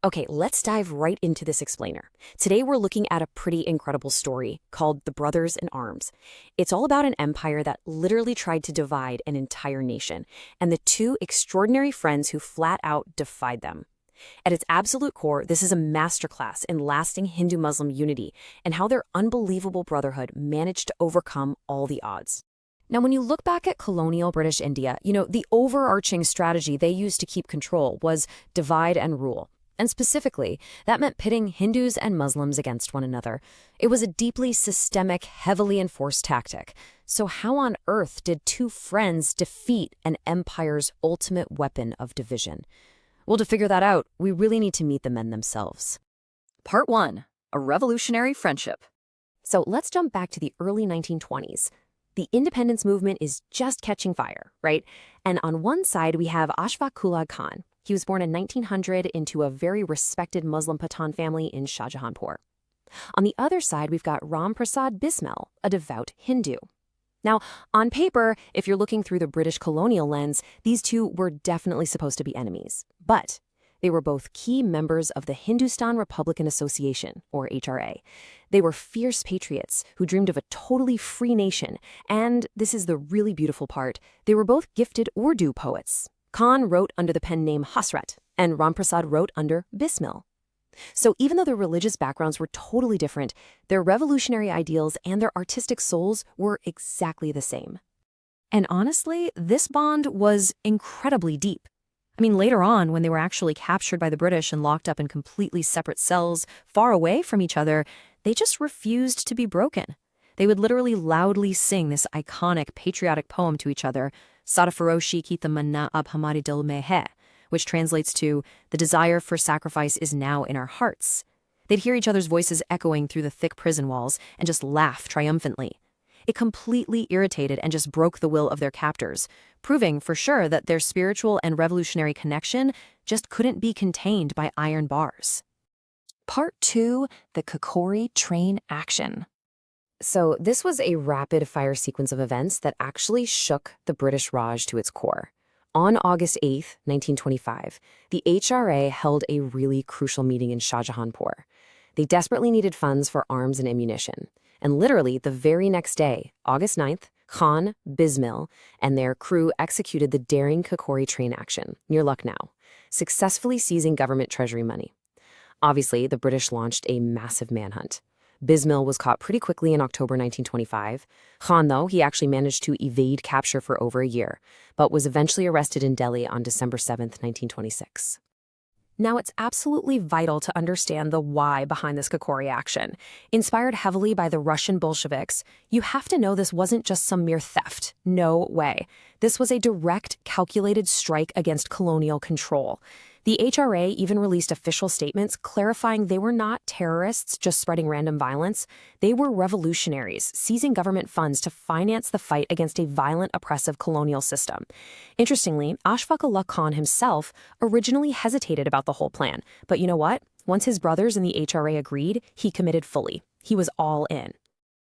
Okay, let's dive right into this explainer. Today we're looking at a pretty incredible story called The Brothers in Arms. It's all about an empire that literally tried to divide an entire nation, and the two extraordinary friends who flat out defied them. At its absolute core, this is a masterclass in lasting Hindu-Muslim unity and how their unbelievable brotherhood managed to overcome all the odds. Now, when you look back at colonial British India, the overarching strategy they used to keep control was divide and rule. And specifically, that meant pitting Hindus and Muslims against one another. It was a deeply systemic, heavily enforced tactic. So how on earth did two friends defeat an empire's ultimate weapon of division? Well, to figure that out, we really need to meet the men themselves. Part 1. A Revolutionary Friendship. So let's jump back to the early 1920s. The independence movement is just catching fire, right? And on one side, we have Ashfaqulla Khan. He was born in 1900 into a very respected Muslim Pathan family in Shahjahanpur. On the other side, we've got Prasad Bismil, a devout Hindu. Now, on paper, if you're looking through the British colonial lens, these two were definitely supposed to be enemies. But they were both key members of the Hindustan Republican Association, or HRA. They were fierce patriots who dreamed of a totally free nation, and this is the really beautiful part, they were both gifted Urdu poets. Khan wrote under the pen name Hasrat, and Ramprasad wrote under Bismil. So even though their religious backgrounds were totally different, their revolutionary ideals and their artistic souls were exactly the same. And honestly, this bond was incredibly deep. I mean, later on, when they were actually captured by the British and locked up in completely separate cells, far away from each other, they just refused to be broken. They would literally loudly sing this iconic patriotic poem to each other, Sarfaroshi ki tamanna ab hamare dil mein hai, which translates to, the desire for sacrifice is now in our hearts. They'd hear each other's voices echoing through the thick prison walls and just laugh triumphantly. It completely irritated and just broke the will of their captors, proving for sure that their spiritual and revolutionary connection just couldn't be contained by iron bars. Part 2. The Kakori Train Action. So this was a rapid-fire sequence of events that actually shook the British Raj to its core. On August 8, 1925, the HRA held a really crucial meeting in Shahjahanpur. They desperately needed funds for arms and ammunition. And literally the very next day, August 9th, Khan, Bismil, and their crew executed the daring Kakori Train Action near Lucknow, successfully seizing government treasury money. Obviously, the British launched a massive manhunt. Bismil was caught pretty quickly in October 1925. Khan, though, he actually managed to evade capture for over a year, but was eventually arrested in Delhi on December 7, 1926. Now, it's absolutely vital to understand the why behind this Kakori action. Inspired heavily by the Russian Bolsheviks, you have to know this wasn't just some mere theft. No way. This was a direct, calculated strike against colonial control. The HRA even released official statements clarifying they were not terrorists just spreading random violence. They were revolutionaries, seizing government funds to finance the fight against a violent, oppressive colonial system. Interestingly, Ashfaqulla Khan himself originally hesitated about the whole plan. But you know what? Once his brothers in the HRA agreed, he committed fully. He was all in.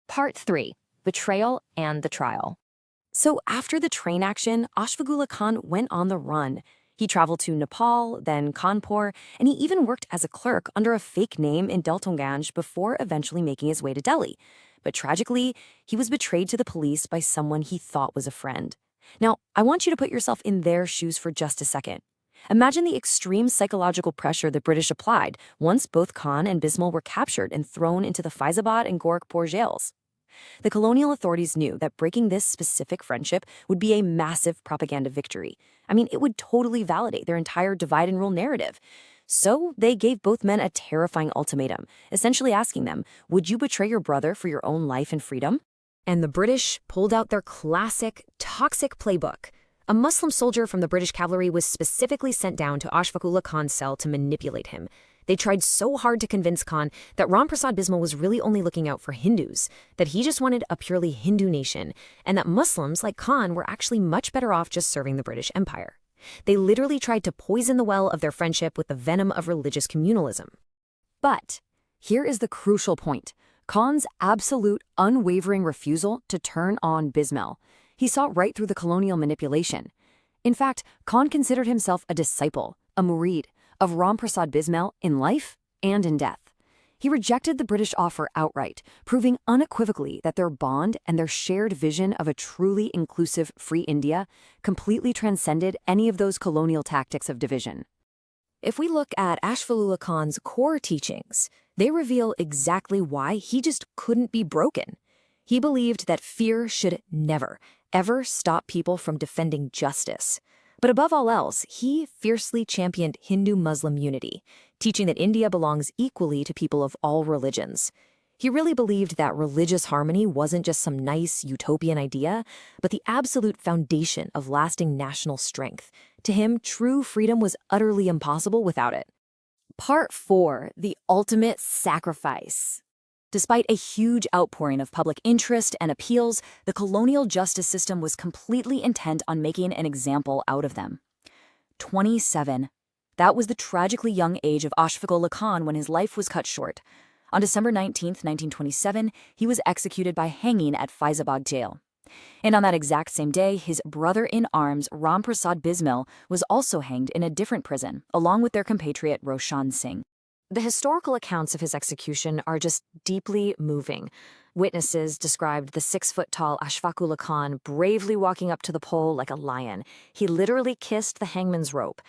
Part 3. Betrayal and the Trial. So after the train action, Ashfaqulla Khan went on the run. He traveled to Nepal, then Kanpur, and he even worked as a clerk under a fake name in Daltonganj before eventually making his way to Delhi. But tragically, he was betrayed to the police by someone he thought was a friend. Now, I want you to put yourself in their shoes for just a second. Imagine the extreme psychological pressure the British applied once both Khan and Bismil were captured and thrown into the Faizabad and Gorakhpur jails. The colonial authorities knew that breaking this specific friendship would be a massive propaganda victory. I mean, it would totally validate their entire divide and rule narrative. So they gave both men a terrifying ultimatum, essentially asking them, would you betray your brother for your own life and freedom? And the British pulled out their classic, toxic playbook. A Muslim soldier from the British cavalry was specifically sent down to Ashfaqulla Khan's cell to manipulate him. They tried so hard to convince Khan that Ramprasad Bismil was really only looking out for Hindus, that he just wanted a purely Hindu nation, and that Muslims like Khan were actually much better off just serving the British Empire. They literally tried to poison the well of their friendship with the venom of religious communalism. But here is the crucial point. Khan's absolute, unwavering refusal to turn on Bismil. He saw right through the colonial manipulation. In fact, Khan considered himself a disciple, a murid, of Ram Prasad Bismil in life and in death. He rejected the British offer outright, proving unequivocally that their bond and their shared vision of a truly inclusive free India completely transcended any of those colonial tactics of division. If we look at Ashfaqulla Khan's core teachings, they reveal exactly why he just couldn't be broken. He believed that fear should never, ever stop people from defending justice. But above all else, he fiercely championed Hindu-Muslim unity, teaching that India belongs equally to people of all religions. He really believed that religious harmony wasn't just some nice utopian idea, but the absolute foundation of lasting national strength. To him, true freedom was utterly impossible without it. Part 4. The Ultimate Sacrifice. Despite a huge outpouring of public interest and appeals, the colonial justice system was completely intent on making an example out of them. 27. That was the tragically young age of Ashfaqulla Khan when his life was cut short. On December 19, 1927, he was executed by hanging at Faizabad jail. And on that exact same day, his brother-in-arms, Ram Prasad Bismil, was also hanged in a different prison, along with their compatriot Roshan Singh. The historical accounts of his execution are just deeply moving. Witnesses described the 6-foot-tall Ashfaqulla Khan bravely walking up to the pole like a lion. He literally kissed the hangman's rope.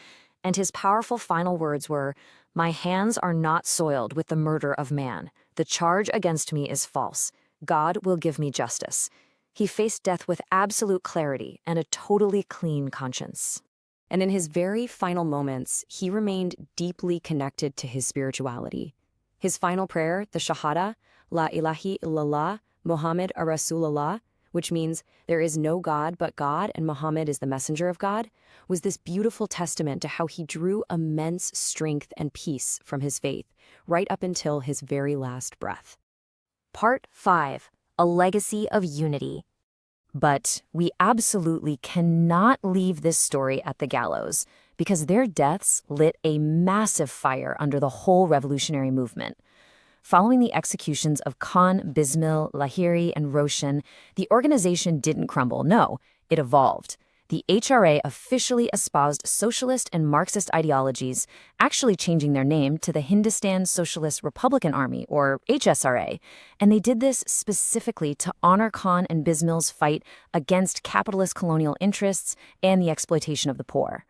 And his powerful final words were, "My hands are not soiled with the murder of man. The charge against me is false. God will give me justice." He faced death with absolute clarity and a totally clean conscience. And in his very final moments, he remained deeply connected to his spirituality. His final prayer, the Shahada, La ilaha illallah, Muhammad Rasulullah, which means there is no God but God and Muhammad is the messenger of God, was this beautiful testament to how he drew immense strength and peace from his faith, right up until his very last breath. Part 5. A Legacy of Unity. But we absolutely cannot leave this story at the gallows, because their deaths lit a massive fire under the whole revolutionary movement. Following the executions of Khan, Bismil, Lahiri, and Roshan, the organization didn't crumble. No, it evolved. The HRA officially espoused socialist and Marxist ideologies, actually changing their name to the Hindustan Socialist Republican Army, or HSRA, and they did this specifically to honor Khan and Bismil's fight against capitalist colonial interests and the exploitation of the poor.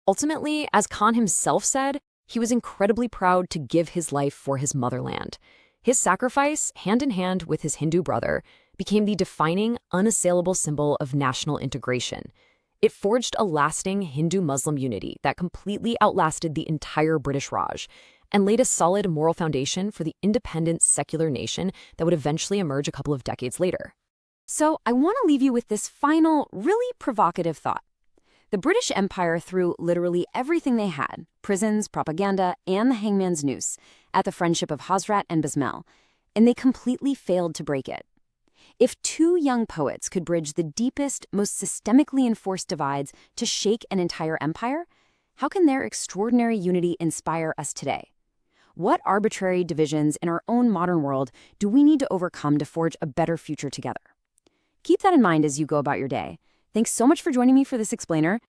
Ultimately, as Khan himself said, he was incredibly proud to give his life for his motherland. His sacrifice, hand in hand with his Hindu brother, became the defining, unassailable symbol of national integration. It forged a lasting Hindu-Muslim unity that completely outlasted the entire British Raj and laid a solid moral foundation for the independent secular nation that would eventually emerge a couple of decades later. So I want to leave you with this final, really provocative thought. The British Empire threw literally everything they had, prisons, propaganda, and the hangman's noose, at the friendship of Hazrat and Bismil, and they completely failed to break it. If two young poets could bridge the deepest, most systemically enforced divides to shake an entire empire, how can their extraordinary unity inspire us today? What arbitrary divisions in our own modern world do we need to overcome to forge a better future together? Keep that in mind as you go about your day. Thanks so much for joining me for this explainer.